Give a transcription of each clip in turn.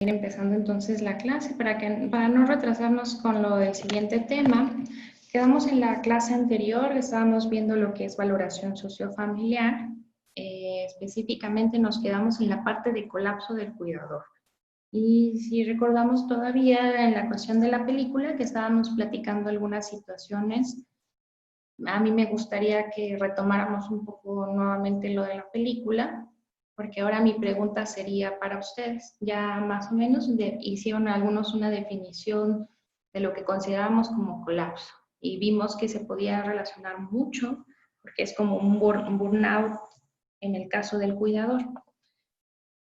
ir empezando entonces la clase para no retrasarnos con lo del siguiente tema. Quedamos en la clase anterior, estábamos viendo lo que es valoración sociofamiliar. Específicamente nos quedamos en la parte de colapso del cuidador. Y si recordamos todavía en la cuestión de la película que estábamos platicando algunas situaciones, a mí me gustaría que retomáramos un poco nuevamente lo de la película, porque ahora mi pregunta sería para ustedes. Ya más o menos hicieron algunos una definición de lo que consideramos como colapso y vimos que se podía relacionar mucho, porque es como un burnout en el caso del cuidador.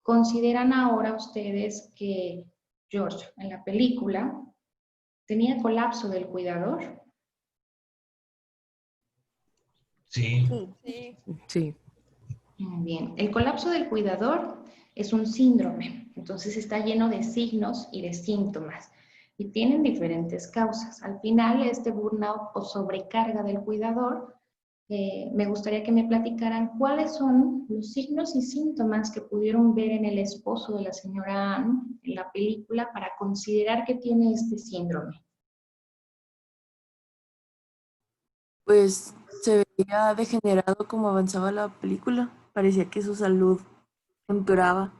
¿Consideran ahora ustedes que George en la película tenía colapso del cuidador? Sí. Sí. Sí. Muy bien. El colapso del cuidador es un síndrome, entonces está lleno de signos y de síntomas y tienen diferentes causas. Al final, este burnout o sobrecarga del cuidador, me gustaría que me platicaran cuáles son los signos y síntomas que pudieron ver en el esposo de la señora Ann en la película para considerar que tiene este síndrome. Pues se veía degenerado como avanzaba la película. Parecía que su salud empeoraba.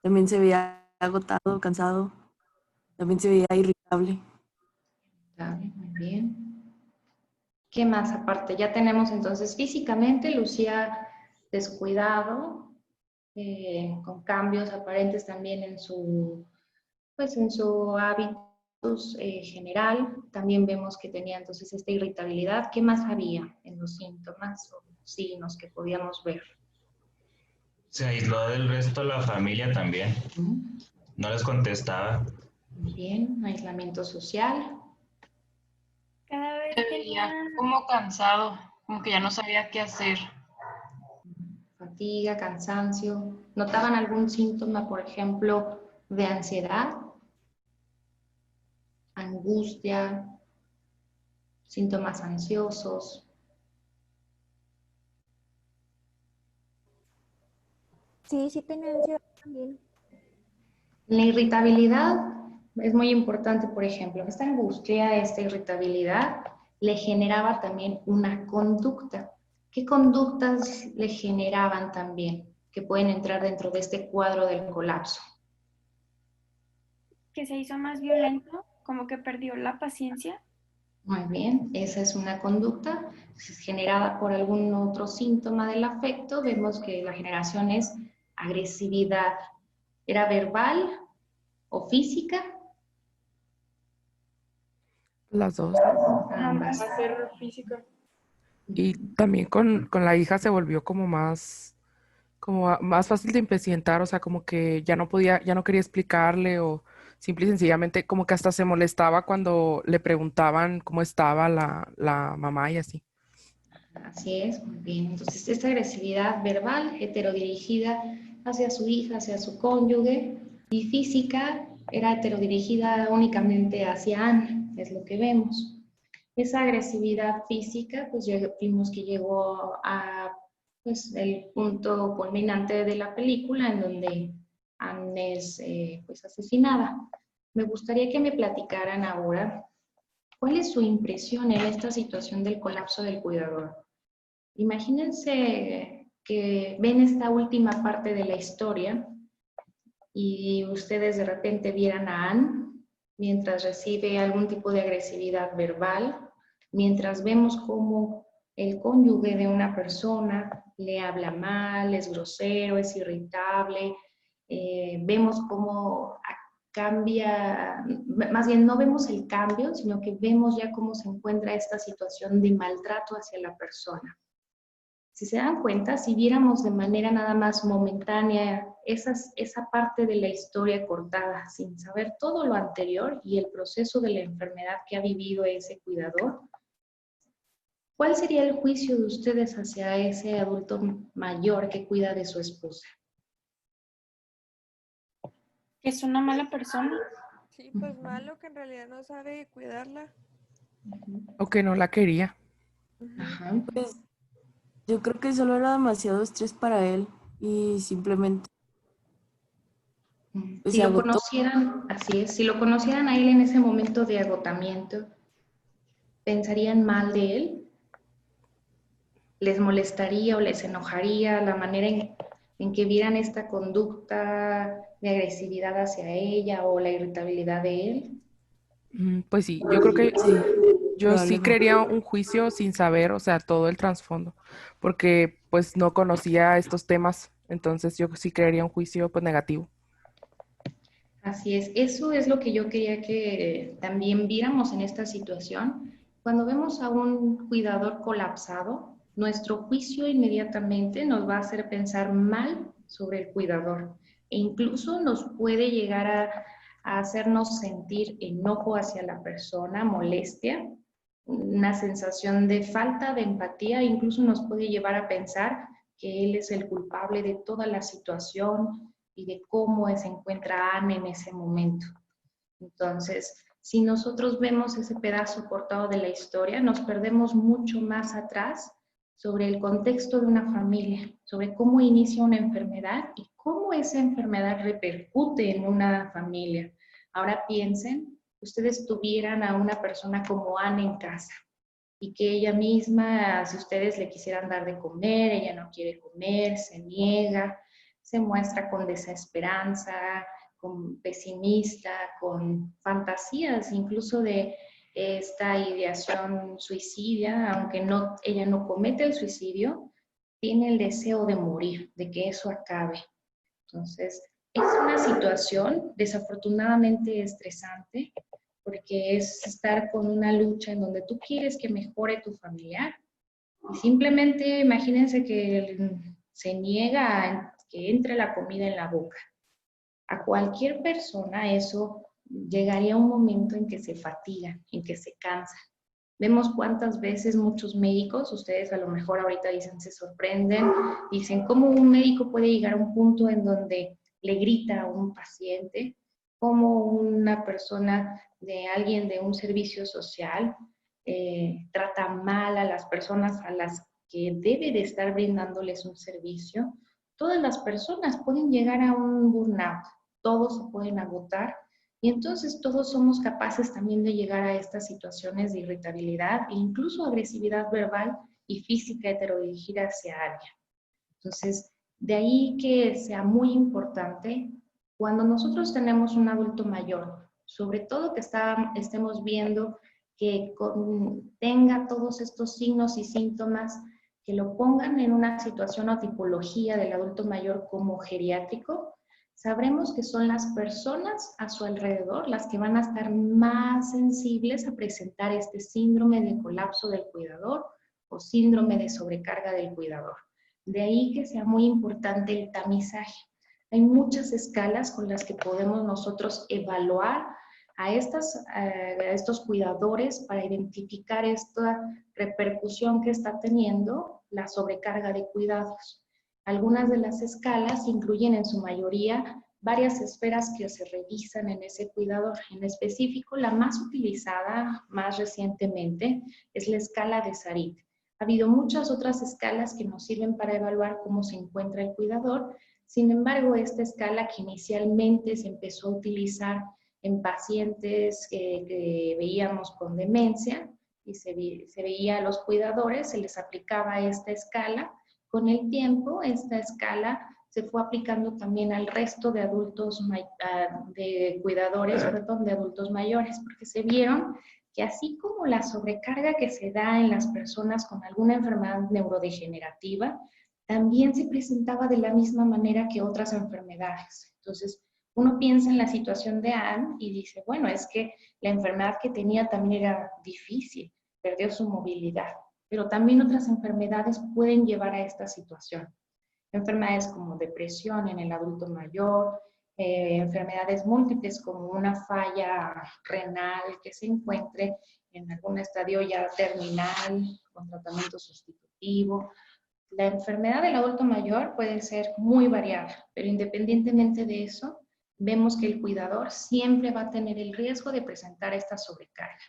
También se veía agotado, cansado. También se veía irritable. Muy bien. ¿Qué más aparte? Ya tenemos entonces físicamente Lucía descuidado, con cambios aparentes también en su hábitos general. También vemos que tenía entonces esta irritabilidad. ¿Qué más había en los síntomas o signos que podíamos ver? Se aisló del resto de la familia también. ¿Mm? No les contestaba. Bien, aislamiento social. Cada vez Se tenía, veía como cansado, como que ya no sabía qué hacer. Fatiga, cansancio. ¿Notaban algún síntoma, por ejemplo, de ansiedad, angustia, síntomas ansiosos? sí, sí tenía ansiedad también. La irritabilidad es muy importante, por ejemplo, esta angustia, esta irritabilidad le generaba también una conducta. ¿Qué conductas le generaban también que pueden entrar dentro de este cuadro del colapso? Que se hizo más violento, como que perdió la paciencia. Muy bien, esa es una conducta generada por algún otro síntoma del afecto. Vemos que la generación es agresividad. ¿Era verbal o física? Las dos. Ambas. Va a ser física. Y también con la hija se volvió como más fácil de impacientar, o sea, como que ya no quería explicarle o simple y sencillamente como que hasta se molestaba cuando le preguntaban cómo estaba la mamá y así. Así es, muy bien. Entonces, esta agresividad verbal, heterodirigida hacia su hija, hacia su cónyuge, y física era heterodirigida únicamente hacia Anne, es lo que vemos. Esa agresividad física, pues ya vimos que llegó a pues, el punto culminante de la película, en donde Anne es pues, asesinada. Me gustaría que me platicaran ahora cuál es su impresión en esta situación del colapso del cuidador. Imagínense que ven esta última parte de la historia y ustedes de repente vieran a Anne mientras recibe algún tipo de agresividad verbal, mientras vemos cómo el cónyuge de una persona le habla mal, es grosero, es irritable, vemos cómo cambia, más bien no vemos el cambio, sino que vemos ya cómo se encuentra esta situación de maltrato hacia la persona. Si se dan cuenta, si viéramos de manera nada más momentánea esa parte de la historia cortada, sin saber todo lo anterior y el proceso de la enfermedad que ha vivido ese cuidador, ¿cuál sería el juicio de ustedes hacia ese adulto mayor que cuida de su esposa? Que es una mala persona. Sí, pues malo que en realidad no sabe cuidarla. O que no la quería. Ajá. Pues yo creo que solo era demasiado estrés para él y simplemente Pues Si se lo agotó. conocieran, así es, si lo conocieran a él en ese momento de agotamiento, ¿pensarían mal de él? ¿Les molestaría o les enojaría la manera en que vieran esta conducta de agresividad hacia ella o la irritabilidad de él? Pues sí, yo creo que Sí, yo sí probablemente. creería un juicio sin saber, o sea, todo el trasfondo, porque pues no conocía estos temas, entonces yo sí creería un juicio pues negativo. Así es, eso es lo que yo quería que también viéramos en esta situación. Cuando vemos a un cuidador colapsado, nuestro juicio inmediatamente nos va a hacer pensar mal sobre el cuidador e incluso nos puede llegar a hacernos sentir enojo hacia la persona, molestia, una sensación de falta de empatía, incluso nos puede llevar a pensar que él es el culpable de toda la situación y de cómo se encuentra Anne en ese momento. Entonces, si nosotros vemos ese pedazo cortado de la historia, nos perdemos mucho más atrás sobre el contexto de una familia, sobre cómo inicia una enfermedad y cómo esa enfermedad repercute en una familia. Ahora piensen, ustedes tuvieran a una persona como Anne en casa y que ella misma, si ustedes le quisieran dar de comer, ella no quiere comer, se niega, se muestra con desesperanza, con pesimista, con fantasías incluso de esta ideación suicida, aunque no, ella no comete el suicidio, tiene el deseo de morir, de que eso acabe. Entonces, es una situación desafortunadamente estresante porque es estar con una lucha en donde tú quieres que mejore tu familiar y simplemente imagínense que se niega a que entre la comida en la boca. A cualquier persona eso llegaría a un momento en que se fatiga, en que se cansa. Vemos cuántas veces muchos médicos, ustedes a lo mejor ahorita dicen, se sorprenden, dicen cómo un médico puede llegar a un punto en donde le grita a un paciente, cómo una persona de alguien de un servicio social trata mal a las personas a las que debe de estar brindándoles un servicio. Todas las personas pueden llegar a un burnout, todos se pueden agotar y entonces todos somos capaces también de llegar a estas situaciones de irritabilidad e incluso agresividad verbal y física heterodirigida hacia alguien. Entonces, de ahí que sea muy importante cuando nosotros tenemos un adulto mayor, sobre todo que estemos viendo que tenga todos estos signos y síntomas, que lo pongan en una situación o tipología del adulto mayor como geriátrico, sabremos que son las personas a su alrededor las que van a estar más sensibles a presentar este síndrome de colapso del cuidador o síndrome de sobrecarga del cuidador. De ahí que sea muy importante el tamizaje. Hay muchas escalas con las que podemos nosotros evaluar a estos cuidadores para identificar esta repercusión que está teniendo la sobrecarga de cuidados. Algunas de las escalas incluyen en su mayoría varias esferas que se revisan en ese cuidador. En específico, la más utilizada más recientemente es la escala de Sarit. Ha habido muchas otras escalas que nos sirven para evaluar cómo se encuentra el cuidador. Sin embargo, esta escala que inicialmente se empezó a utilizar en pacientes que veíamos con demencia y se veía a los cuidadores, se les aplicaba esta escala. Con el tiempo, esta escala se fue aplicando también al resto de adultos, de cuidadores, perdón, de adultos mayores, porque se vieron que así como la sobrecarga que se da en las personas con alguna enfermedad neurodegenerativa, también se presentaba de la misma manera que otras enfermedades. Entonces, uno piensa en la situación de Anne y dice, bueno, es que la enfermedad que tenía también era difícil, perdió su movilidad, pero también otras enfermedades pueden llevar a esta situación. Enfermedades como depresión en el adulto mayor, enfermedades múltiples como una falla renal que se encuentre en algún estadio ya terminal con tratamiento sustitutivo. La enfermedad del adulto mayor puede ser muy variable, pero independientemente de eso, vemos que el cuidador siempre va a tener el riesgo de presentar esta sobrecarga.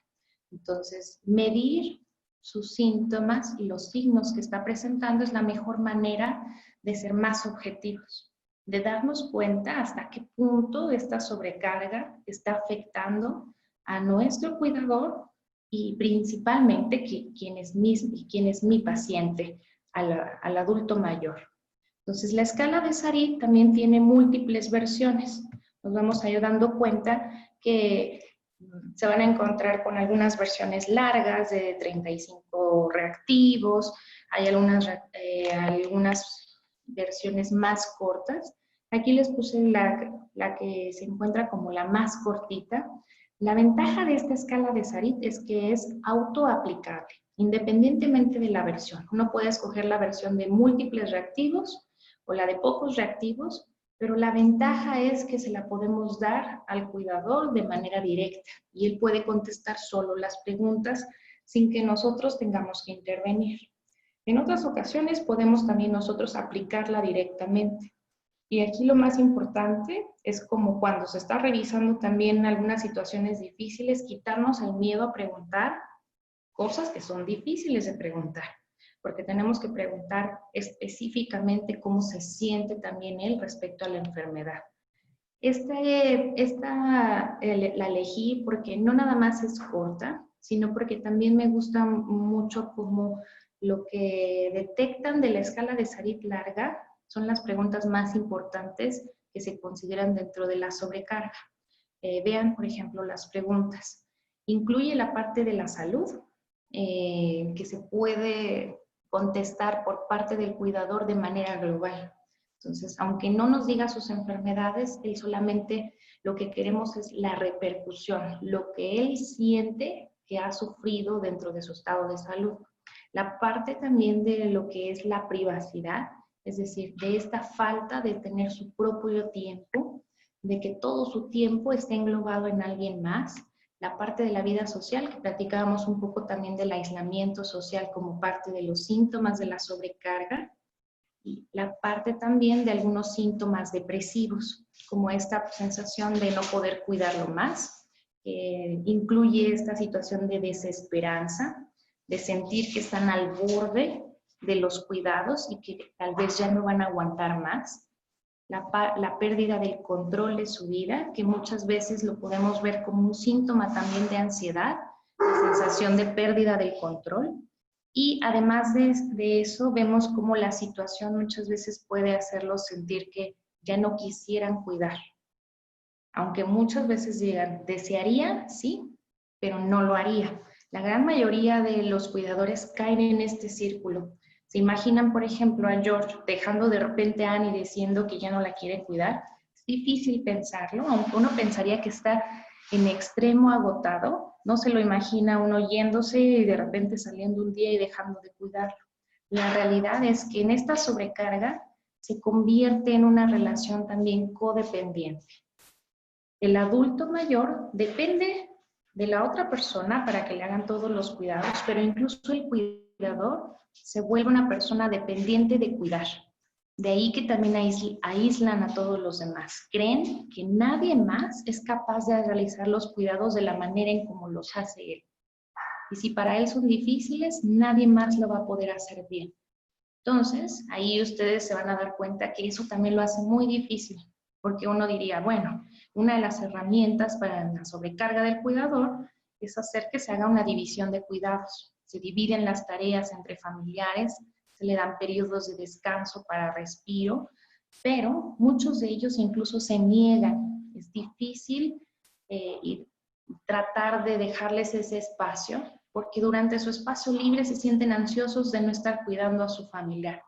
Entonces, medir sus síntomas y los signos que está presentando es la mejor manera de ser más objetivos. de darnos cuenta hasta qué punto esta sobrecarga está afectando a nuestro cuidador y principalmente quién es mi paciente, al adulto mayor. Entonces, la escala de Sarit también tiene múltiples versiones. Nos vamos a ir dando cuenta que se van a encontrar con algunas versiones largas de 35 reactivos, hay algunas versiones más cortas. Aquí les puse la que se encuentra como la más cortita. La ventaja de esta escala de Sarit es que es autoaplicable, independientemente de la versión. Uno puede escoger la versión de múltiples reactivos o la de pocos reactivos, pero la ventaja es que se la podemos dar al cuidador de manera directa y él puede contestar solo las preguntas sin que nosotros tengamos que intervenir. En otras ocasiones podemos también nosotros aplicarla directamente. Y aquí lo más importante es como cuando se está revisando también algunas situaciones difíciles, quitarnos el miedo a preguntar cosas que son difíciles de preguntar, porque tenemos que preguntar específicamente cómo se siente también él respecto a la enfermedad. La elegí porque no nada más es corta, sino porque también me gusta mucho como lo que detectan de la escala de Sarit larga son las preguntas más importantes que se consideran dentro de la sobrecarga. Vean, por ejemplo, las preguntas. Incluye la parte de la salud, que se puede contestar por parte del cuidador de manera global. Entonces, aunque no nos diga sus enfermedades, él solamente lo que queremos es la repercusión, lo que él siente que ha sufrido dentro de su estado de salud. La parte también de lo que es la privacidad, es decir, de esta falta de tener su propio tiempo, de que todo su tiempo esté englobado en alguien más. La parte de la vida social, que platicábamos un poco también del aislamiento social como parte de los síntomas de la sobrecarga, y la parte también de algunos síntomas depresivos, como esta sensación de no poder cuidarlo más, incluye esta situación de desesperanza, de sentir que están al borde de los cuidados y que tal vez ya no van a aguantar más. La pérdida del control de su vida, que muchas veces lo podemos ver como un síntoma también de ansiedad, la sensación de pérdida del control. Y además de eso, vemos cómo la situación muchas veces puede hacerlos sentir que ya no quisieran cuidar. Aunque muchas veces digan, desearía, sí, pero no lo haría. La gran mayoría de los cuidadores caen en este círculo. ¿Se imaginan, por ejemplo, a George dejando de repente a Annie diciendo que ya no la quiere cuidar? Es difícil pensarlo, aunque uno pensaría que está en extremo agotado, no se lo imagina uno yéndose y de repente saliendo un día y dejando de cuidarlo. La realidad es que en esta sobrecarga se convierte en una relación también codependiente. El adulto mayor depende de la otra persona para que le hagan todos los cuidados, pero incluso el cuidador se vuelve una persona dependiente de cuidar. De ahí que también aíslan a todos los demás. Creen que nadie más es capaz de realizar los cuidados de la manera en como los hace él. Y si para él son difíciles, nadie más lo va a poder hacer bien. Entonces, ahí ustedes se van a dar cuenta que eso también lo hace muy difícil, porque uno diría, bueno, una de las herramientas para la sobrecarga del cuidador es hacer que se haga una división de cuidados. Se dividen las tareas entre familiares, se le dan periodos de descanso para respiro, pero muchos de ellos incluso se niegan. Es difícil tratar de dejarles ese espacio, porque durante su espacio libre se sienten ansiosos de no estar cuidando a su familiar.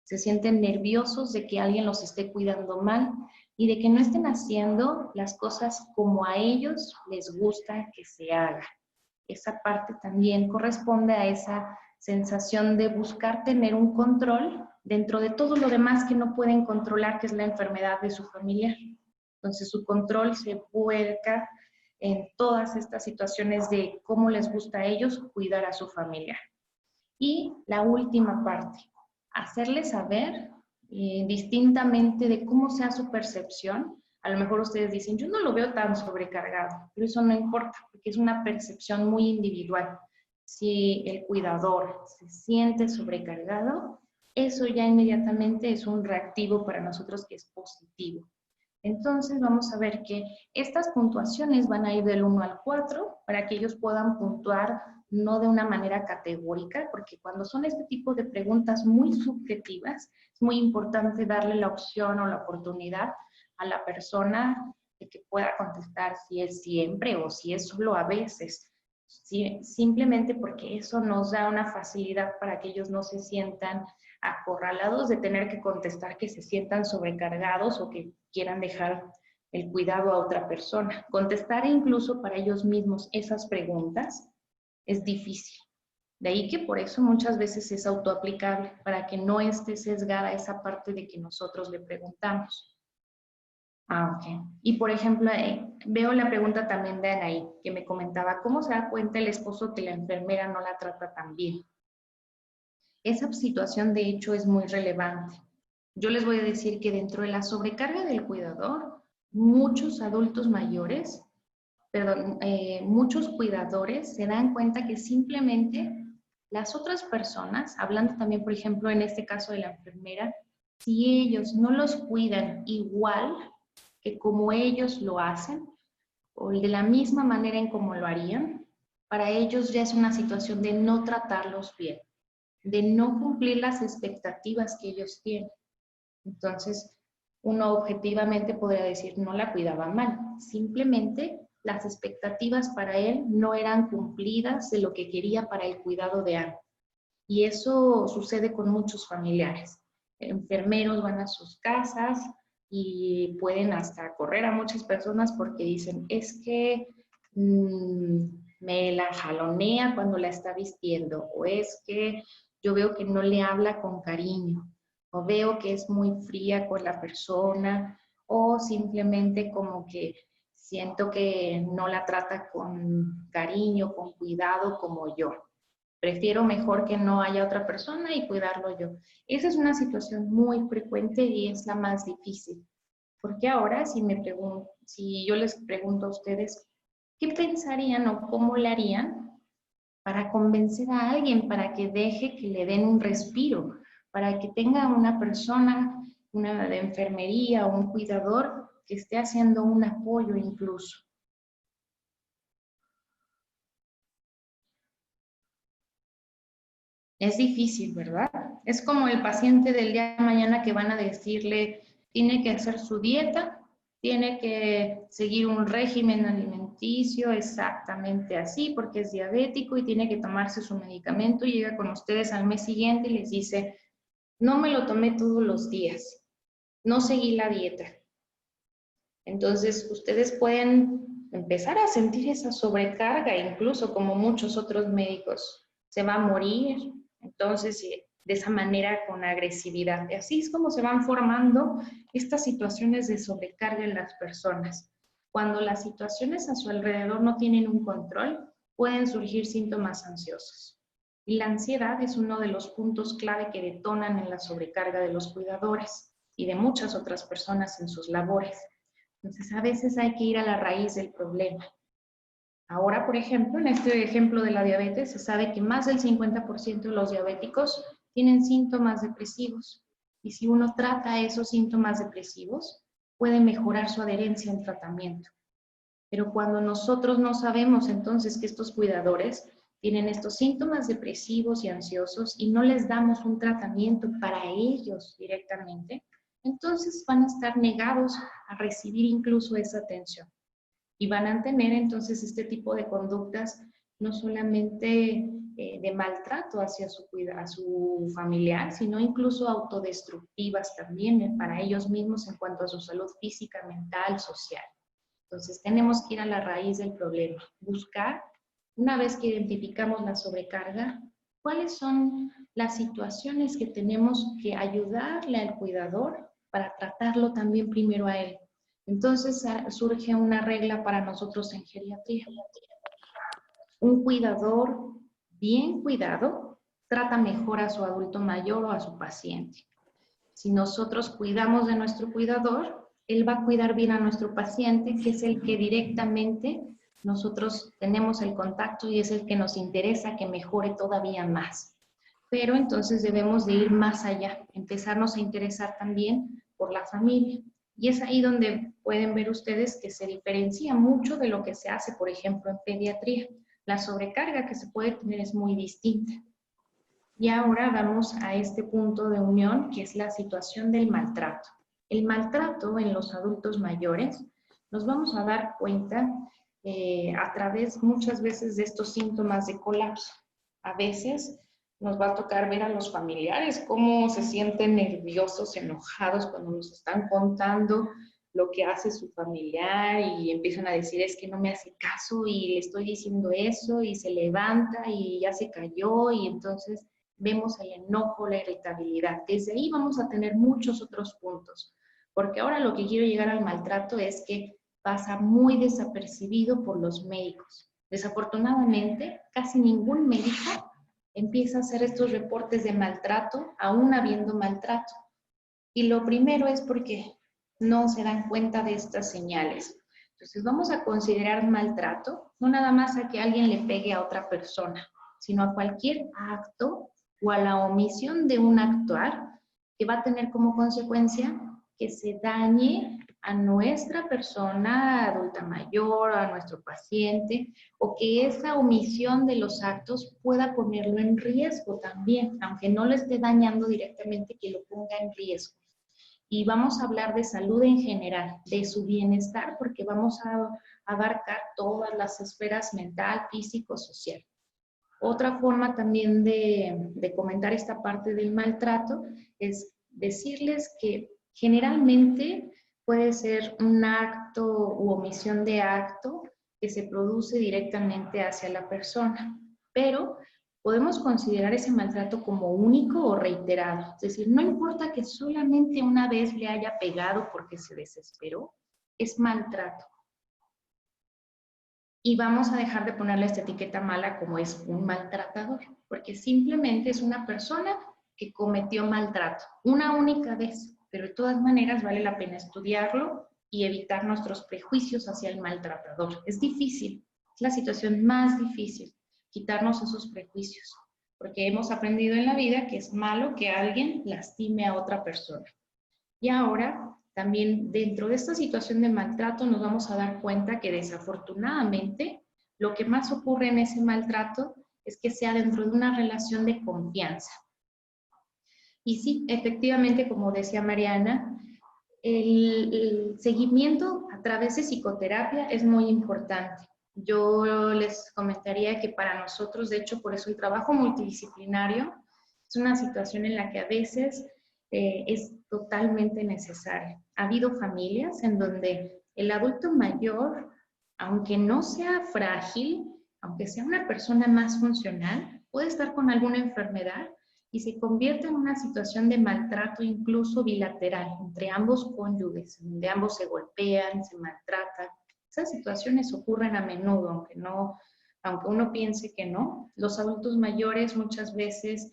Se sienten nerviosos de que alguien los esté cuidando mal y de que no estén haciendo las cosas como a ellos les gusta que se haga. Esa parte también corresponde a esa sensación de buscar tener un control dentro de todo lo demás que no pueden controlar, que es la enfermedad de su familiar. Entonces su control se vuelca en todas estas situaciones de cómo les gusta a ellos cuidar a su familia. Y la última parte, hacerles saber distintamente de cómo sea su percepción. A lo mejor ustedes dicen, yo no lo veo tan sobrecargado, pero eso no importa, porque es una percepción muy individual. Si el cuidador se siente sobrecargado, eso ya inmediatamente es un reactivo para nosotros que es positivo. Entonces vamos a ver que estas puntuaciones van a ir del 1 al 4 para que ellos puedan puntuar no de una manera categórica, porque cuando son este tipo de preguntas muy subjetivas, es muy importante darle la opción o la oportunidad a la persona de que pueda contestar si es siempre o si es solo a veces. Simplemente porque eso nos da una facilidad para que ellos no se sientan acorralados de tener que contestar, que se sientan sobrecargados o que quieran dejar el cuidado a otra persona. Contestar incluso para ellos mismos esas preguntas es difícil. De ahí que por eso muchas veces es autoaplicable, para que no esté sesgada esa parte de que nosotros le preguntamos. Ok. Y por ejemplo, veo la pregunta también de Anaí, que me comentaba, ¿cómo se da cuenta el esposo que la enfermera no la trata tan bien? Esa situación de hecho es muy relevante. Yo les voy a decir que dentro de la sobrecarga del cuidador, muchos adultos mayores, muchos cuidadores se dan cuenta que simplemente las otras personas, hablando también por ejemplo en este caso de la enfermera, si ellos no los cuidan igual que como ellos lo hacen, o de la misma manera en como lo harían, para ellos ya es una situación de no tratarlos bien, de no cumplir las expectativas que ellos tienen. Entonces, uno objetivamente podría decir, no la cuidaba mal, simplemente las expectativas para él no eran cumplidas de lo que quería para el cuidado de Ana. Y eso sucede con muchos familiares. Enfermeros van a sus casas y pueden hasta correr a muchas personas porque dicen, es que me la jalonea cuando la está vistiendo, o es que yo veo que no le habla con cariño, o veo que es muy fría con la persona, o simplemente como que siento que no la trata con cariño, con cuidado como yo. Prefiero mejor que no haya otra persona y cuidarlo yo. Esa es una situación muy frecuente y es la más difícil. Porque ahora, si yo les pregunto a ustedes, ¿qué pensarían o cómo le harían para convencer a alguien, para que deje que le den un respiro, para que tenga una persona, una de enfermería o un cuidador que esté haciendo un apoyo incluso? Es difícil, ¿verdad? Es como el paciente del día de mañana que van a decirle, tiene que hacer su dieta, tiene que seguir un régimen alimenticio exactamente así porque es diabético y tiene que tomarse su medicamento y llega con ustedes al mes siguiente y les dice, no me lo tomé todos los días, no seguí la dieta. Entonces, ustedes pueden empezar a sentir esa sobrecarga, incluso como muchos otros médicos. Se va a morir, entonces, de esa manera con agresividad. Y así es como se van formando estas situaciones de sobrecarga en las personas. Cuando las situaciones a su alrededor no tienen un control, pueden surgir síntomas ansiosos. Y la ansiedad es uno de los puntos clave que detonan en la sobrecarga de los cuidadores y de muchas otras personas en sus labores. Entonces, a veces hay que ir a la raíz del problema. Ahora, por ejemplo, en este ejemplo de la diabetes, se sabe que más del 50% de los diabéticos tienen síntomas depresivos. Y si uno trata esos síntomas depresivos, puede mejorar su adherencia en tratamiento. Pero cuando nosotros no sabemos entonces que estos cuidadores tienen estos síntomas depresivos y ansiosos y no les damos un tratamiento para ellos directamente, entonces van a estar negados a recibir incluso esa atención. Y van a tener entonces este tipo de conductas no solamente de maltrato hacia su familiar, sino incluso autodestructivas también para ellos mismos en cuanto a su salud física, mental, social. Entonces tenemos que ir a la raíz del problema, buscar, una vez que identificamos la sobrecarga, cuáles son las situaciones que tenemos que ayudarle al cuidador para tratarlo también primero a él. Entonces surge una regla para nosotros en geriatría. Un cuidador bien cuidado trata mejor a su adulto mayor o a su paciente. Si nosotros cuidamos de nuestro cuidador, él va a cuidar bien a nuestro paciente, que es el que directamente nosotros tenemos el contacto y es el que nos interesa que mejore todavía más. pero entonces debemos de ir más allá, empezarnos a interesar también por la familia. Y es ahí donde pueden ver ustedes que se diferencia mucho de lo que se hace, por ejemplo, en pediatría. La sobrecarga que se puede tener es muy distinta. Y ahora vamos a este punto de unión, que es la situación del maltrato. El maltrato en los adultos mayores, nos vamos a dar cuenta a través muchas veces de estos síntomas de colapso. A veces nos va a tocar ver a los familiares cómo se sienten nerviosos, enojados cuando nos están contando lo que hace su familiar y empiezan a decir es que no me hace caso y le estoy diciendo eso y se levanta y ya se cayó y entonces vemos el enojo, la irritabilidad. Desde ahí vamos a tener muchos otros puntos, porque ahora lo que quiero llegar al maltrato es que pasa muy desapercibido por los médicos. Desafortunadamente, casi ningún médico empieza a hacer estos reportes de maltrato, aún habiendo maltrato. Y lo primero es porque no se dan cuenta de estas señales. Entonces vamos a considerar maltrato, no nada más a que alguien le pegue a otra persona, sino a cualquier acto o a la omisión de un actuar que va a tener como consecuencia que se dañe a nuestra persona adulta mayor, a nuestro paciente, o que esa omisión de los actos pueda ponerlo en riesgo también, aunque no lo esté dañando directamente, que lo ponga en riesgo. Y vamos a hablar de salud en general, de su bienestar, porque vamos a abarcar todas las esferas mental, físico, social. Otra forma también de comentar esta parte del maltrato es decirles que generalmente puede ser un acto u omisión de acto que se produce directamente hacia la persona, pero podemos considerar ese maltrato como único o reiterado. Es decir, no importa que solamente una vez le haya pegado porque se desesperó, es maltrato. Y vamos a dejar de ponerle esta etiqueta mala como es un maltratador, porque simplemente es una persona que cometió maltrato una única vez, pero de todas maneras vale la pena estudiarlo y evitar nuestros prejuicios hacia el maltratador. Es difícil, es la situación más difícil, quitarnos esos prejuicios, porque hemos aprendido en la vida que es malo que alguien lastime a otra persona. Y ahora, también dentro de esta situación de maltrato nos vamos a dar cuenta que desafortunadamente lo que más ocurre en ese maltrato es que sea dentro de una relación de confianza. Y sí, efectivamente, como decía Mariana, el seguimiento a través de psicoterapia es muy importante. Yo les comentaría que para nosotros, de hecho, por eso el trabajo multidisciplinario es una situación en la que a veces es totalmente necesario. Ha habido familias en donde el adulto mayor, aunque no sea frágil, aunque sea una persona más funcional, puede estar con alguna enfermedad y se convierte en una situación de maltrato incluso bilateral entre ambos cónyuges, donde ambos se golpean, se maltratan. Esas situaciones ocurren a menudo, aunque uno piense que no. Los adultos mayores muchas veces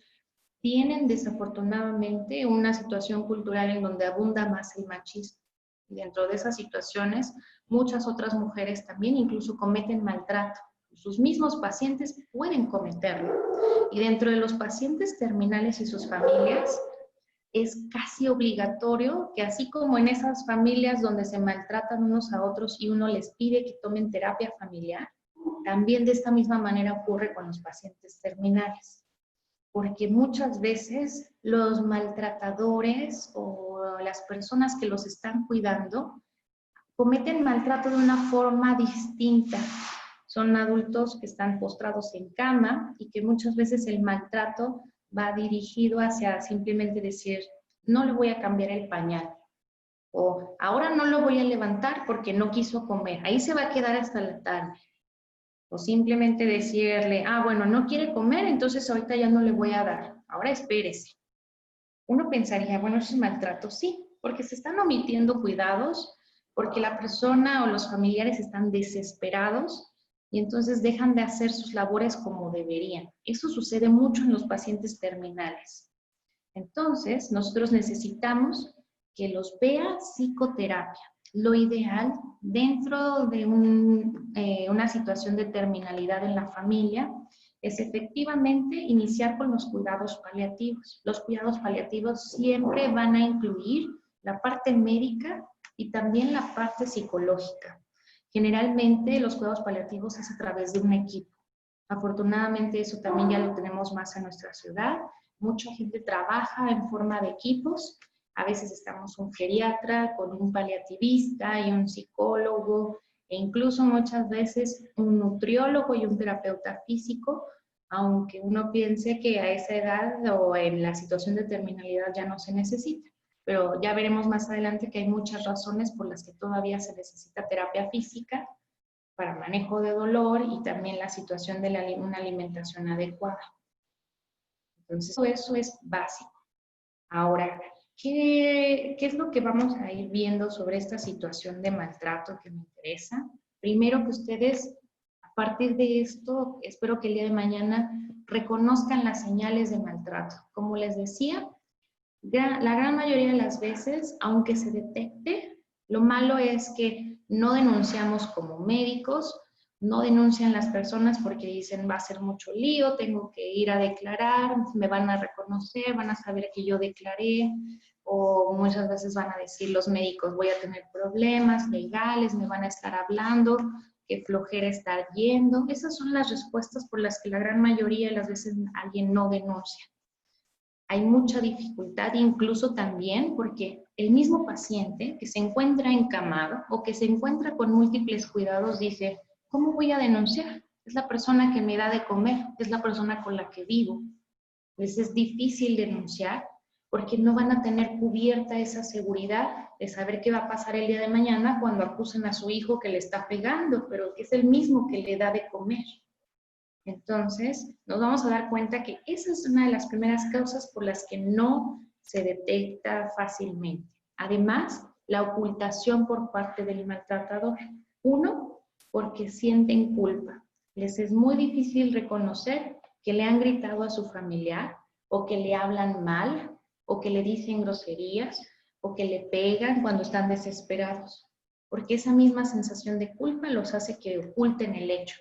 tienen desafortunadamente una situación cultural en donde abunda más el machismo. Y dentro de esas situaciones, muchas otras mujeres también incluso cometen maltrato. Sus mismos pacientes pueden cometerlo. Y dentro de los pacientes terminales y sus familias, es casi obligatorio que así como en esas familias donde se maltratan unos a otros y uno les pide que tomen terapia familiar, también de esta misma manera ocurre con los pacientes terminales. Porque muchas veces los maltratadores o las personas que los están cuidando cometen maltrato de una forma distinta. Son adultos que están postrados en cama y que muchas veces el maltrato va dirigido hacia simplemente decir, no le voy a cambiar el pañal, o ahora no lo voy a levantar porque no quiso comer, ahí se va a quedar hasta la tarde. O simplemente decirle, bueno, no quiere comer, entonces ahorita ya no le voy a dar, ahora espérese. Uno pensaría, bueno, eso es maltrato, sí, porque se están omitiendo cuidados, porque la persona o los familiares están desesperados y entonces dejan de hacer sus labores como deberían. Eso sucede mucho en los pacientes terminales. Entonces, nosotros necesitamos que los vea psicoterapia. Lo ideal, dentro de una situación de terminalidad en la familia, es efectivamente iniciar con los cuidados paliativos. Los cuidados paliativos siempre van a incluir la parte médica y también la parte psicológica. Generalmente los cuidados paliativos es a través de un equipo. Afortunadamente eso también ya lo tenemos más en nuestra ciudad. Mucha gente trabaja en forma de equipos. A veces estamos un geriatra con un paliativista y un psicólogo, e incluso muchas veces un nutriólogo y un terapeuta físico, aunque uno piense que a esa edad o en la situación de terminalidad ya no se necesita. Pero ya veremos más adelante que hay muchas razones por las que todavía se necesita terapia física para manejo de dolor y también la situación de una alimentación adecuada. Entonces, eso es básico. Ahora, ¿qué es lo que vamos a ir viendo sobre esta situación de maltrato que me interesa? Primero que ustedes, a partir de esto, espero que el día de mañana reconozcan las señales de maltrato. Como les decía, la gran mayoría de las veces, aunque se detecte, lo malo es que no denunciamos como médicos, no denuncian las personas porque dicen va a ser mucho lío, tengo que ir a declarar, me van a reconocer, van a saber que yo declaré, o muchas veces van a decir los médicos voy a tener problemas legales, me van a estar hablando, qué flojera estar yendo. Esas son las respuestas por las que la gran mayoría de las veces alguien no denuncia. Hay mucha dificultad incluso también porque el mismo paciente que se encuentra encamado o que se encuentra con múltiples cuidados dice, ¿cómo voy a denunciar? Es la persona que me da de comer, es la persona con la que vivo. Pues es difícil denunciar porque no van a tener cubierta esa seguridad de saber qué va a pasar el día de mañana cuando acusen a su hijo que le está pegando, pero que es el mismo que le da de comer. Entonces, nos vamos a dar cuenta que esa es una de las primeras causas por las que no se detecta fácilmente. Además, la ocultación por parte del maltratador. Uno, porque sienten culpa. Les es muy difícil reconocer que le han gritado a su familiar, o que le hablan mal, o que le dicen groserías, o que le pegan cuando están desesperados. Porque esa misma sensación de culpa los hace que oculten el hecho.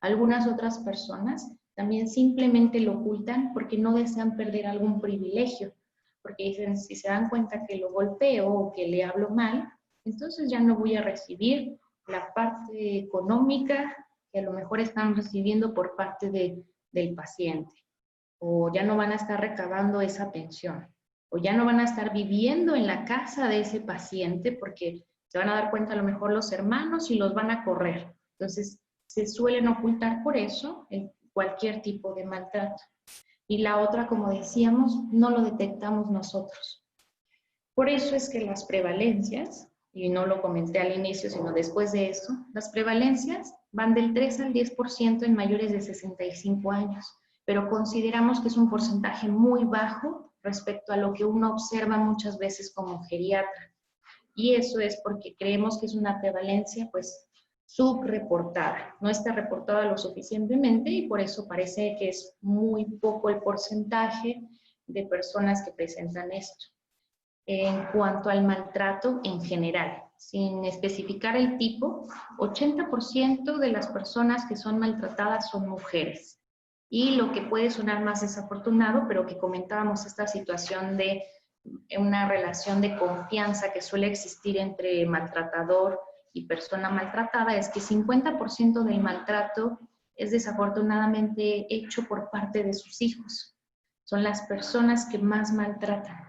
Algunas otras personas también simplemente lo ocultan porque no desean perder algún privilegio, porque dicen, si se dan cuenta que lo golpeo o que le hablo mal, entonces ya no voy a recibir la parte económica que a lo mejor están recibiendo por parte del paciente, o ya no van a estar recabando esa pensión, o ya no van a estar viviendo en la casa de ese paciente porque se van a dar cuenta a lo mejor los hermanos y los van a correr. Entonces, se suelen ocultar por eso en cualquier tipo de maltrato. Y la otra, como decíamos, no lo detectamos nosotros. Por eso es que las prevalencias, y no lo comenté al inicio, sino después de eso, las prevalencias van del 3 al 10% en mayores de 65 años, pero consideramos que es un porcentaje muy bajo respecto a lo que uno observa muchas veces como geriatra. Y eso es porque creemos que es una prevalencia, pues, subreportada, no está reportada lo suficientemente y por eso parece que es muy poco el porcentaje de personas que presentan esto. En cuanto al maltrato en general, sin especificar el tipo, 80% de las personas que son maltratadas son mujeres. Y lo que puede sonar más desafortunado, pero que comentábamos esta situación de una relación de confianza que suele existir entre maltratador y persona maltratada, es que 50% del maltrato es desafortunadamente hecho por parte de sus hijos. Son las personas que más maltratan.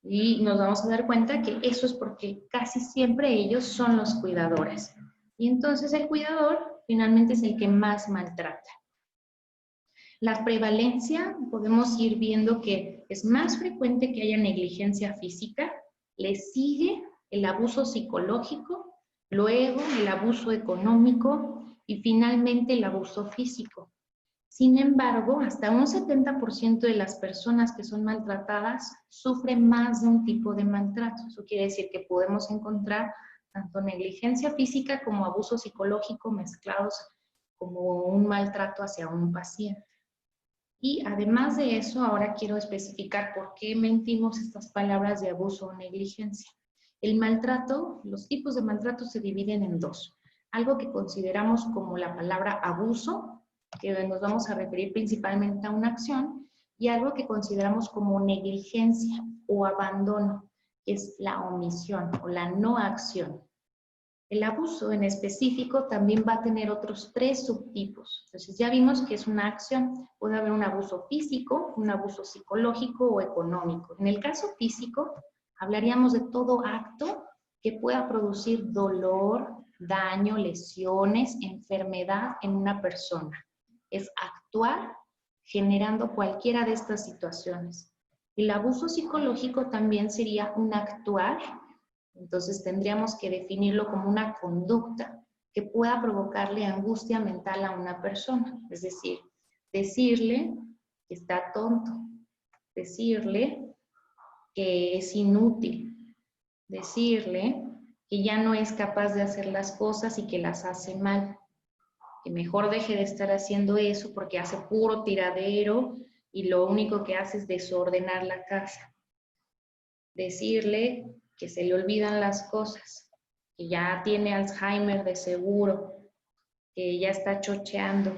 Y nos vamos a dar cuenta que eso es porque casi siempre ellos son los cuidadores. Y entonces el cuidador finalmente es el que más maltrata. La prevalencia, podemos ir viendo que es más frecuente que haya negligencia física, le sigue el abuso psicológico, luego el abuso económico y finalmente el abuso físico. Sin embargo, hasta un 70% de las personas que son maltratadas sufren más de un tipo de maltrato. Eso quiere decir que podemos encontrar tanto negligencia física como abuso psicológico mezclados como un maltrato hacia un paciente. Y además de eso, ahora quiero especificar por qué mentimos estas palabras de abuso o negligencia. El maltrato, los tipos de maltrato se dividen en dos. Algo que consideramos como la palabra abuso que nos vamos a referir principalmente a una acción, y algo que consideramos como negligencia o abandono, que es la omisión o la no acción. El abuso en específico también va a tener otros 3 subtipos. Entonces ya vimos que es una acción. Puede haber un abuso físico, un abuso psicológico o económico. En el caso físico, hablaríamos de todo acto que pueda producir dolor, daño, lesiones, enfermedad en una persona. Es actuar generando cualquiera de estas situaciones. El abuso psicológico también sería un actuar. Entonces tendríamos que definirlo como una conducta que pueda provocarle angustia mental a una persona. Es decir, decirle que está tonto, decirle que es inútil, decirle que ya no es capaz de hacer las cosas y que las hace mal, que mejor deje de estar haciendo eso porque hace puro tiradero y lo único que hace es desordenar la casa. Decirle que se le olvidan las cosas, que ya tiene Alzheimer de seguro, que ya está chocheando,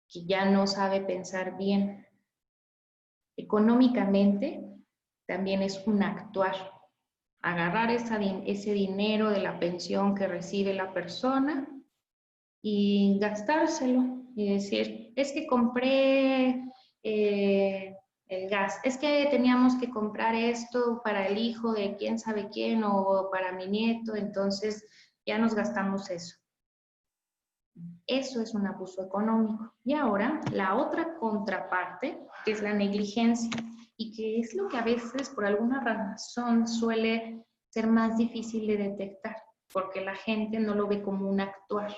que ya no sabe pensar bien. Económicamente también es un actuar. Agarrar ese dinero de la pensión que recibe la persona y gastárselo y decir, es que compré el gas, es que teníamos que comprar esto para el hijo de quién sabe quién o para mi nieto, entonces ya nos gastamos eso. Eso es un abuso económico. Y ahora la otra contraparte, que es la negligencia, y que es lo que a veces por alguna razón suele ser más difícil de detectar, porque la gente no lo ve como un actuar,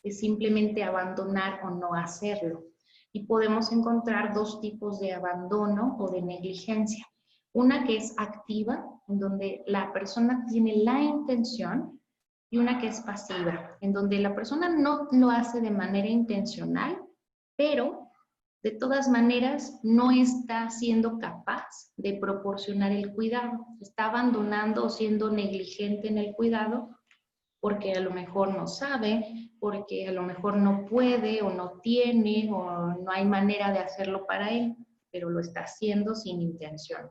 es simplemente abandonar o no hacerlo. Y podemos encontrar 2 tipos de abandono o de negligencia. Una que es activa, en donde la persona tiene la intención, y una que es pasiva, en donde la persona no lo hace de manera intencional, pero de todas maneras no está siendo capaz de proporcionar el cuidado. Está abandonando o siendo negligente en el cuidado porque a lo mejor no sabe, porque a lo mejor no puede o no tiene o no hay manera de hacerlo para él, pero lo está haciendo sin intención.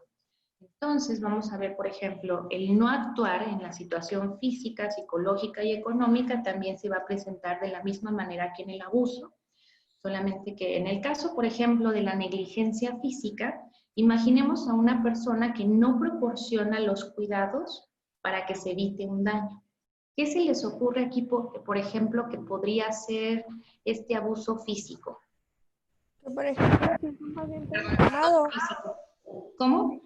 Entonces vamos a ver, por ejemplo, el no actuar en la situación física, psicológica y económica también se va a presentar de la misma manera que en el abuso, solamente que en el caso, por ejemplo, de la negligencia física, imaginemos a una persona que no proporciona los cuidados para que se evite un daño. ¿Qué se les ocurre aquí, por ejemplo, que podría ser este abuso físico? Que por ejemplo, si es un paciente encamado, ¿Cómo?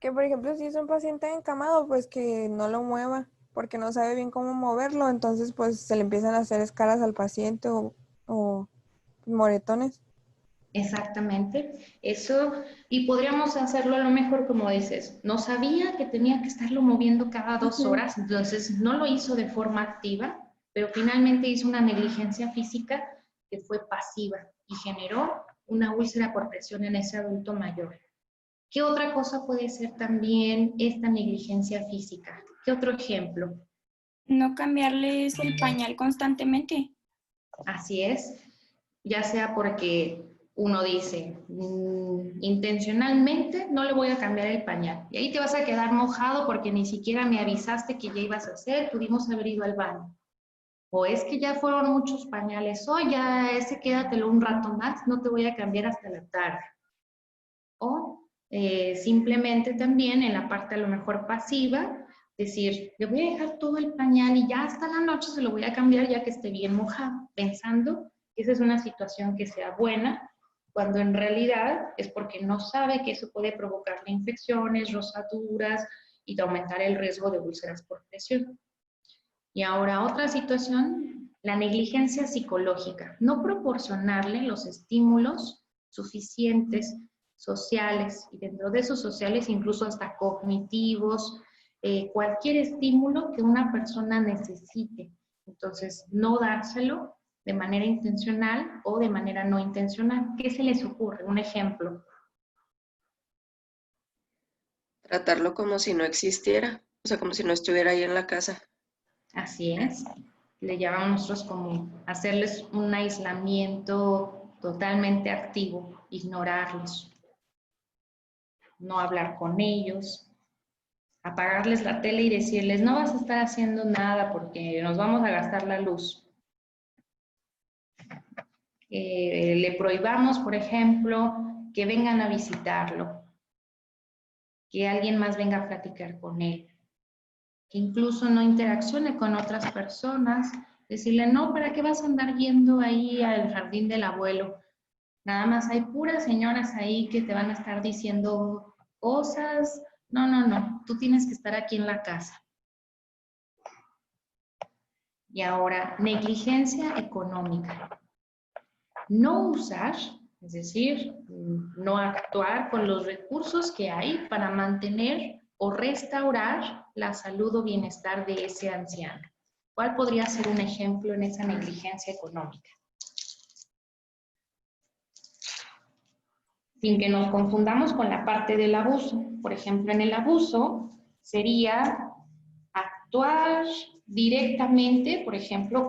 que por ejemplo, si es un paciente encamado, pues que no lo mueva, porque no sabe bien cómo moverlo, entonces pues se le empiezan a hacer escalas al paciente o moretones. Exactamente, eso, y podríamos hacerlo a lo mejor como dices, no sabía que tenía que estarlo moviendo cada 2 horas, entonces no lo hizo de forma activa, pero finalmente hizo una negligencia física que fue pasiva y generó una úlcera por presión en ese adulto mayor. ¿Qué otra cosa puede ser también esta negligencia física? ¿Qué otro ejemplo? No cambiarles el pañal constantemente. Así es, ya sea porque uno dice, intencionalmente no le voy a cambiar el pañal. Y ahí te vas a quedar mojado porque ni siquiera me avisaste que ya ibas a hacer, pudimos haber ido al baño. O es que ya fueron muchos pañales, o ya ese quédatelo un rato más, no te voy a cambiar hasta la tarde. O simplemente también en la parte a lo mejor pasiva, decir, le voy a dejar todo el pañal y ya hasta la noche se lo voy a cambiar ya que esté bien mojado, pensando que esa es una situación que sea buena, cuando en realidad es porque no sabe que eso puede provocarle infecciones, rosaduras y de aumentar el riesgo de úlceras por presión. Y ahora otra situación, la negligencia psicológica, no proporcionarle los estímulos suficientes sociales, y dentro de esos sociales incluso hasta cognitivos, cualquier estímulo que una persona necesite. Entonces, no dárselo de manera intencional o de manera no intencional. ¿Qué se les ocurre? Un ejemplo. Tratarlo como si no existiera, o sea, como si no estuviera ahí en la casa. Así es. le llamamos nosotros como hacerles un aislamiento totalmente activo, ignorarlos, no hablar con ellos, apagarles la tele y decirles, no vas a estar haciendo nada porque nos vamos a gastar la luz. Le prohibamos, por ejemplo, que vengan a visitarlo, que alguien más venga a platicar con él, que incluso no interaccione con otras personas, decirle, no, ¿para qué vas a andar yendo ahí al jardín del abuelo? Nada más hay puras señoras ahí que te van a estar diciendo cosas. No, no, no, tú tienes que estar aquí en la casa. Y ahora, negligencia económica. No usar, es decir, no actuar con los recursos que hay para mantener o restaurar la salud o bienestar de ese anciano. ¿Cuál podría ser un ejemplo en esa negligencia económica? Sin que nos confundamos con la parte del abuso. Por ejemplo, en el abuso sería actuar directamente, por ejemplo,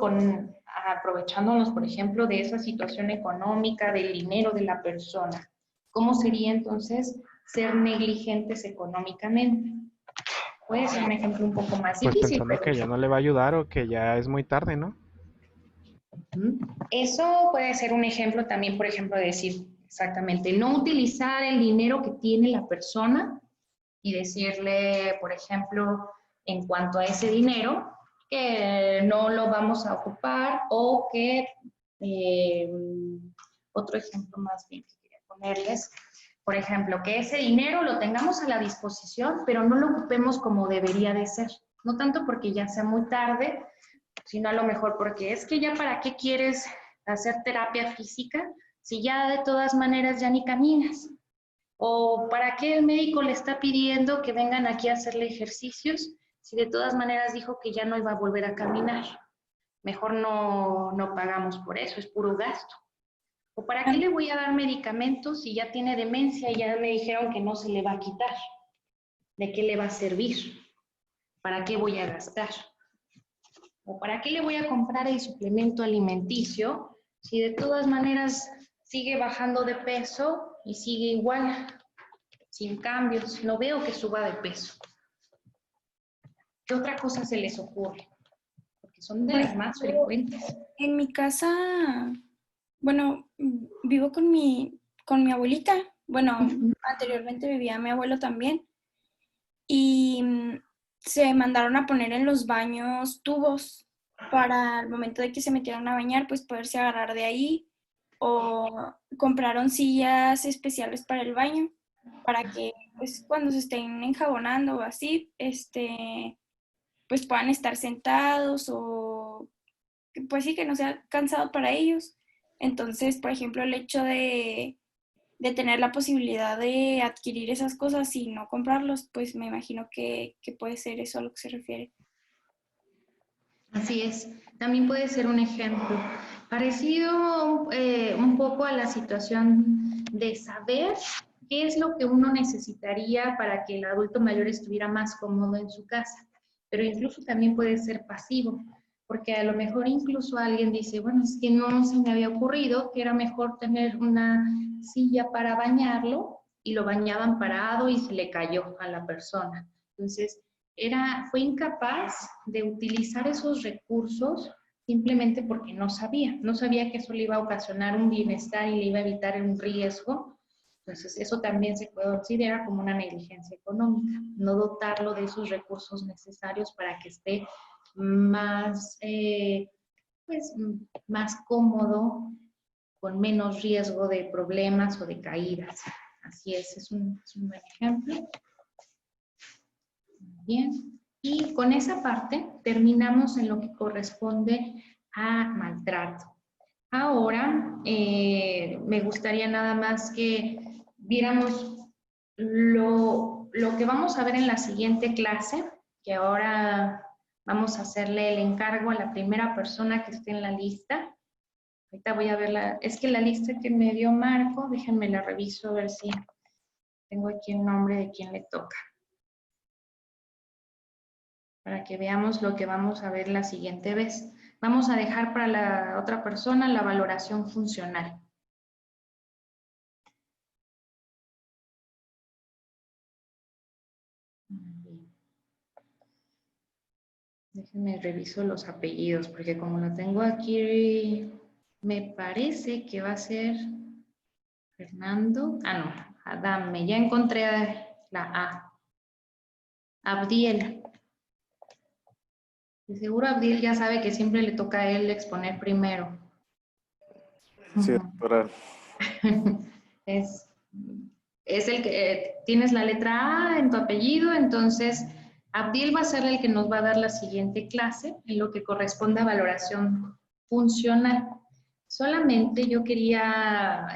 aprovechándonos, por ejemplo, de esa situación económica, del dinero de la persona. ¿Cómo sería entonces ser negligentes económicamente? Puede ser un ejemplo un poco más Pues difícil, pensando que ya no le va a ayudar o que ya es muy tarde, ¿no? Eso puede ser un ejemplo también, por ejemplo, de decir exactamente, no utilizar el dinero que tiene la persona y decirle, por ejemplo, en cuanto a ese dinero, que no lo vamos a ocupar o que, otro ejemplo más bien que quería ponerles, por ejemplo, que ese dinero lo tengamos a la disposición, pero no lo ocupemos como debería de ser. No tanto porque ya sea muy tarde, sino a lo mejor porque es que ya para qué quieres hacer terapia física si ya de todas maneras ya ni caminas. ¿O para qué el médico le está pidiendo que vengan aquí a hacerle ejercicios si de todas maneras dijo que ya no iba a volver a caminar? Mejor no pagamos por eso, es puro gasto. ¿O para qué le voy a dar medicamentos si ya tiene demencia y ya me dijeron que no se le va a quitar? ¿De qué le va a servir? ¿Para qué voy a gastar? ¿O para qué le voy a comprar el suplemento alimenticio si de todas maneras sigue bajando de peso y sigue igual, sin cambios? No veo que suba de peso. ¿Qué otra cosa se les ocurre? Porque son de las más frecuentes. En mi casa, bueno, vivo con mi abuelita. Bueno, anteriormente vivía mi abuelo también. Y se mandaron a poner en los baños tubos para el momento de que se metieran a bañar, pues poderse agarrar de ahí. O compraron sillas especiales para el baño, para que pues cuando se estén enjabonando o así, pues puedan estar sentados o pues sí que no sea cansado para ellos. Entonces, por ejemplo, el hecho de tener la posibilidad de adquirir esas cosas y no comprarlos, pues me imagino que puede ser eso a lo que se refiere. Así es, también puede ser un ejemplo parecido un poco a la situación de saber qué es lo que uno necesitaría para que el adulto mayor estuviera más cómodo en su casa, pero incluso también puede ser pasivo, porque a lo mejor incluso alguien dice, bueno, es que no se me había ocurrido que era mejor tener una silla para bañarlo y lo bañaban parado y se le cayó a la persona. Entonces, fue incapaz de utilizar esos recursos simplemente porque no sabía que eso le iba a ocasionar un bienestar y le iba a evitar un riesgo. Entonces, eso también se puede considerar como una negligencia económica, no dotarlo de esos recursos necesarios para que esté más, pues, más cómodo, con menos riesgo de problemas o de caídas. Así es un buen ejemplo. Bien, y con esa parte terminamos en lo que corresponde a maltrato. Ahora me gustaría nada más que viéramos lo que vamos a ver en la siguiente clase, que ahora vamos a hacerle el encargo a la primera persona que esté en la lista. Ahorita voy a verla, es que la lista que me dio Marco, déjenme la reviso a ver si tengo aquí el nombre de quien le toca, para que veamos lo que vamos a ver la siguiente vez. Vamos a dejar para la otra persona la valoración funcional. Déjenme reviso los apellidos, porque como lo tengo aquí, me parece que va a ser Fernando. Ah, no, Adame. Ya encontré la A. Abdiel. De seguro Abdiel ya sabe que siempre le toca a él exponer primero. Sí, doctora. Es el que tienes la letra A en tu apellido, entonces Abdiel va a ser el que nos va a dar la siguiente clase en lo que corresponde a valoración funcional. Solamente yo quería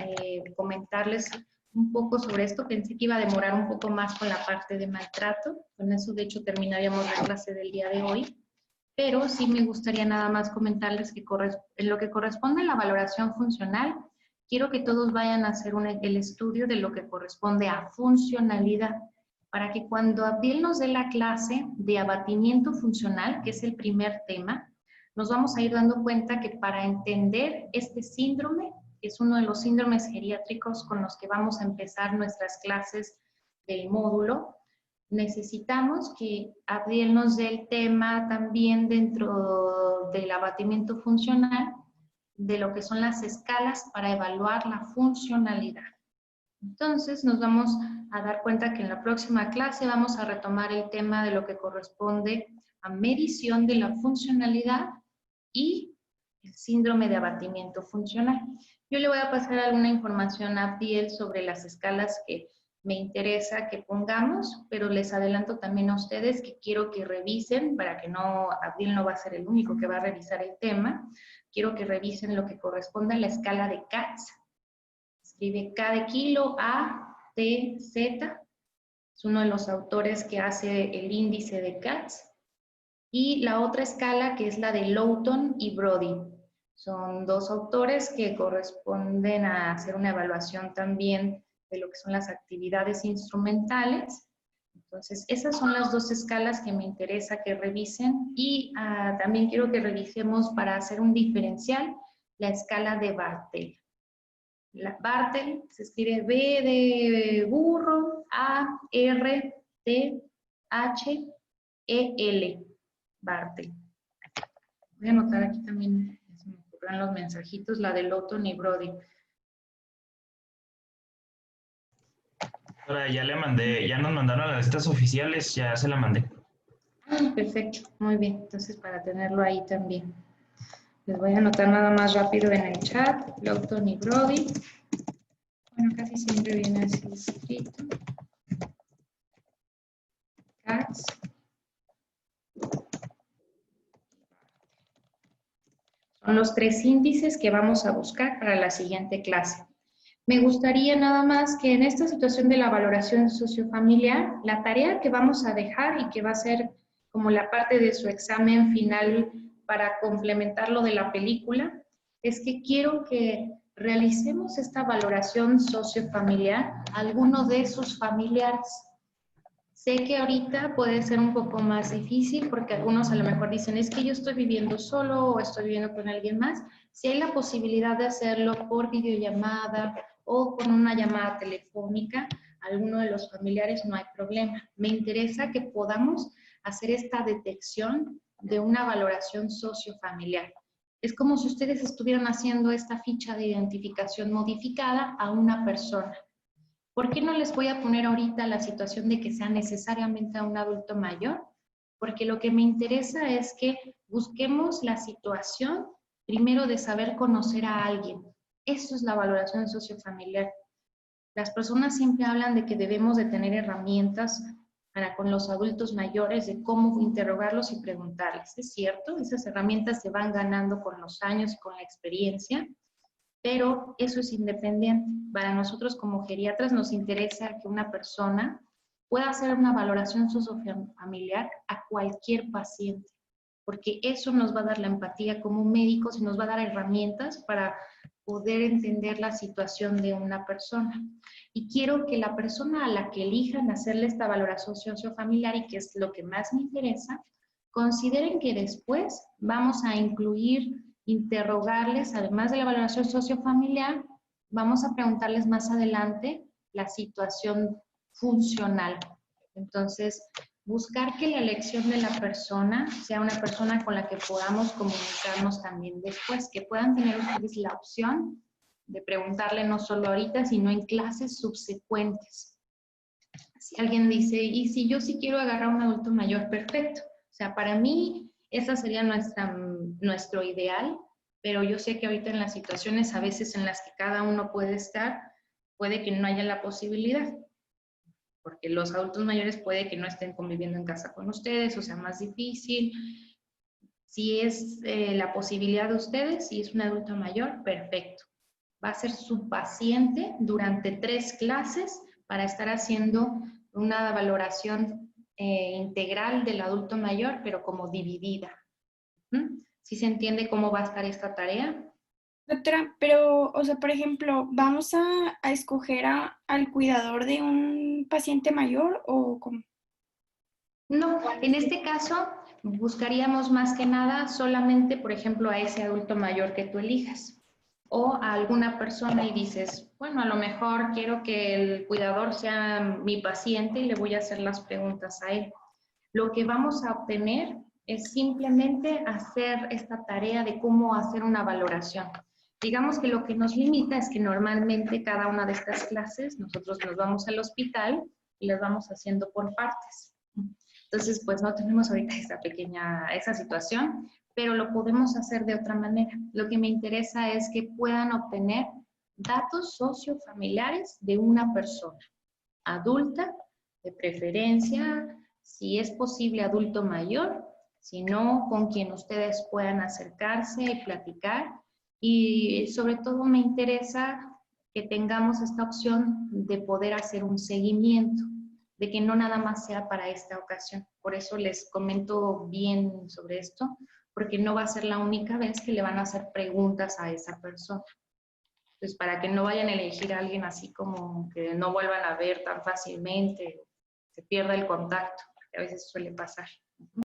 comentarles un poco sobre esto. Pensé que iba a demorar un poco más con la parte de maltrato. Con eso, de hecho, terminaríamos la clase del día de hoy. Pero sí me gustaría nada más comentarles que en lo que corresponde a la valoración funcional, quiero que todos vayan a hacer el estudio de lo que corresponde a funcionalidad, para que cuando Abdiel nos dé la clase de abatimiento funcional, que es el primer tema, nos vamos a ir dando cuenta que para entender este síndrome, que es uno de los síndromes geriátricos con los que vamos a empezar nuestras clases del módulo, necesitamos que Abdiel nos dé el tema también dentro del abatimiento funcional, de lo que son las escalas para evaluar la funcionalidad. Entonces nos vamos a dar cuenta que en la próxima clase vamos a retomar el tema de lo que corresponde a medición de la funcionalidad y el síndrome de abatimiento funcional. Yo le voy a pasar alguna información a Abdiel sobre las escalas que me interesa que pongamos, pero les adelanto también a ustedes que quiero que revisen, para que no, Abdiel no va a ser el único que va a revisar el tema, quiero que revisen lo que corresponde a la escala de Katz. Escribe K de kilo, A, T, Z. Es uno de los autores que hace el índice de Katz. Y la otra escala que es la de Lowton y Brody. Son dos autores que corresponden a hacer una evaluación también de lo que son las actividades instrumentales. Entonces, esas son las dos escalas que me interesa que revisen y también quiero que revisemos para hacer un diferencial la escala de Bartel. La Bartel se escribe B de burro, A, R, T, H, E, L. Bartel. Voy a anotar aquí también, se me ocurren los mensajitos, la de Lowton y Brody. Ahora ya le mandé, ya nos mandaron las listas oficiales, ya se la mandé. Ah, perfecto, muy bien. Entonces, para tenerlo ahí también. Les voy a anotar nada más rápido en el chat, Lowton y Brody. Bueno, casi siempre viene así escrito. Katz. Son los tres índices que vamos a buscar para la siguiente clase. Me gustaría nada más que en esta situación de la valoración sociofamiliar, la tarea que vamos a dejar y que va a ser como la parte de su examen final para complementar lo de la película, es que quiero que realicemos esta valoración sociofamiliar a alguno de sus familiares. Sé que ahorita puede ser un poco más difícil porque algunos a lo mejor dicen, es que yo estoy viviendo solo o estoy viviendo con alguien más. Si hay la posibilidad de hacerlo por videollamada o con una llamada telefónica, alguno de los familiares, no hay problema. Me interesa que podamos hacer esta detección de una valoración sociofamiliar. Es como si ustedes estuvieran haciendo esta ficha de identificación modificada a una persona. ¿Por qué no les voy a poner ahorita la situación de que sea necesariamente a un adulto mayor? Porque lo que me interesa es que busquemos la situación primero de saber conocer a alguien. Eso es la valoración sociofamiliar. Las personas siempre hablan de que debemos de tener herramientas para con los adultos mayores de cómo interrogarlos y preguntarles. Es cierto, esas herramientas se van ganando con los años y con la experiencia, pero eso es independiente. Para nosotros como geriatras nos interesa que una persona pueda hacer una valoración sociofamiliar a cualquier paciente, porque eso nos va a dar la empatía como médicos y nos va a dar herramientas para poder entender la situación de una persona. Y quiero que la persona a la que elijan hacerle esta valoración sociofamiliar, y que es lo que más me interesa, Consideren que después vamos a incluir, interrogarles, además de la valoración sociofamiliar, vamos a preguntarles más adelante la situación funcional. Entonces, buscar que la elección de la persona sea una persona con la que podamos comunicarnos también después, que puedan tener ustedes la opción de preguntarle no solo ahorita, sino en clases subsecuentes. Si alguien dice, y si yo sí quiero agarrar a un adulto mayor, perfecto. O sea, para mí, esa sería nuestro ideal, pero yo sé que ahorita en las situaciones a veces en las que cada uno puede estar, puede que no haya la posibilidad, porque los adultos mayores puede que no estén conviviendo en casa con ustedes, o sea, más difícil. Si es la posibilidad de ustedes, si es un adulto mayor, perfecto. Va a ser su paciente durante 3 clases para estar haciendo una valoración integral del adulto mayor, pero como dividida. ¿Sí se entiende cómo va a estar esta tarea? Doctora, pero, o sea, por ejemplo, ¿vamos a escoger al cuidador de un paciente mayor o cómo? No, en este caso buscaríamos más que nada solamente, por ejemplo, a ese adulto mayor que tú elijas o a alguna persona y dices, bueno, a lo mejor quiero que el cuidador sea mi paciente y le voy a hacer las preguntas a él. Lo que vamos a obtener es simplemente hacer esta tarea de cómo hacer una valoración. Digamos que lo que nos limita es que normalmente cada una de estas clases nosotros nos vamos al hospital y las vamos haciendo por partes. Entonces, pues no tenemos ahorita esa situación, pero lo podemos hacer de otra manera. Lo que me interesa es que puedan obtener datos sociofamiliares de una persona adulta, de preferencia, si es posible adulto mayor, si no, con quien ustedes puedan acercarse y platicar. Y sobre todo me interesa que tengamos esta opción de poder hacer un seguimiento, de que no nada más sea para esta ocasión. Por eso les comento bien sobre esto, porque no va a ser la única vez que le van a hacer preguntas a esa persona. Entonces, para que no vayan a elegir a alguien así como que no vuelvan a ver tan fácilmente, se pierda el contacto, porque a veces suele pasar.